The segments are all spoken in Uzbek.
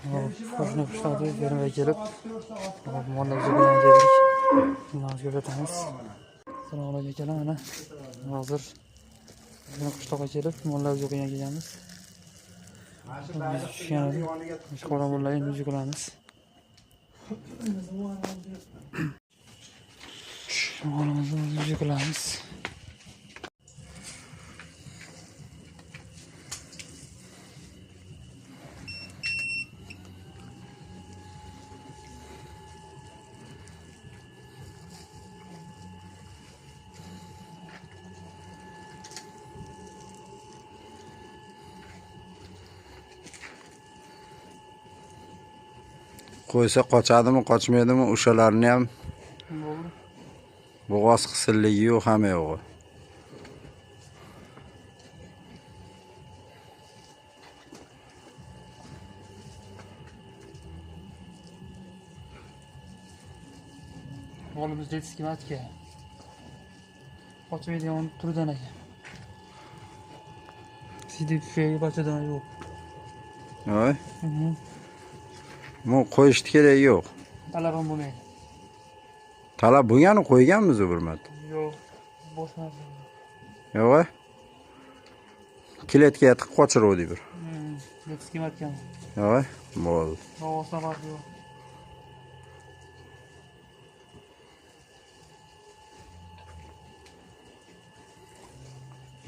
Qo'shni qishloqda fermaga kelib, mollar jo'qagan keldik. Shundan ko'rsatamiz. Assalomu alaykum akalar, mana hozir qishloqqa kelib, mollar jo'qagan kelganmiz. Tushgan edi. Qora mollarni endi jo'qamiz. Mollarimizni jo'qamiz. Qo'ysa qochadimi, qochmaydimi, o'shalarni ham bo'g'oz qisilligi yo'q, hamma yo'q. Molimiz jetski matka. Qochmaydigan turdan ekan. Sidib fey bachadan yo'q. Voy. Bu qo'yishni kerak yo'q. Talabim bo'lmaydi. Talab bo'lgani qo'yganmiz bir marta. Yo'q, bosh narsa. Yo'q. Kiletga tiqib qochiruvdik bir. Jetski matkami. Yo'q, bo'ldi. Yo'q, sabab yo'q.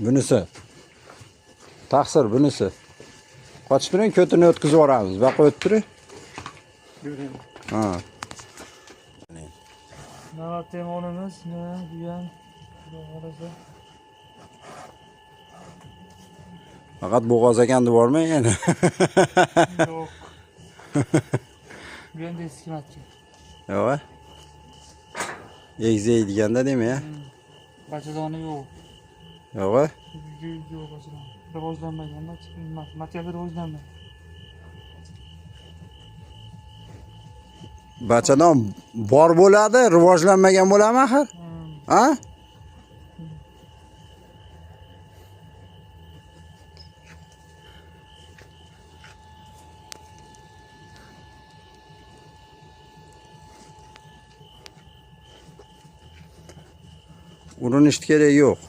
Bunisi. Taqsir bunisi. Qochib turing, ko'tini o'tkazib yuboramiz. Baqa o'tib turing. Ha. Navbatdagi molimiz, bu ham bo'g'oz. Faqat bo'g'oz ekan deb bormang yana. Yo'q. Bu ham jetski matka. Yo'q. Egzey deganda dema ya. Bachadoni yo'q. Yo'q. Yo'q bachadoni. Rivojlanmagan, matkada rivojlanmagan. Bachadon bor bo'ladi, rivojlanmagan bo'ladimi axir? Ha? Urinishni kerak yo'q.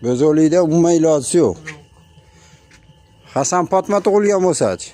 Bo'zo'likda umuman iloji yo'q. Hasan Fatma tug'ilgan bo'lsa-chi.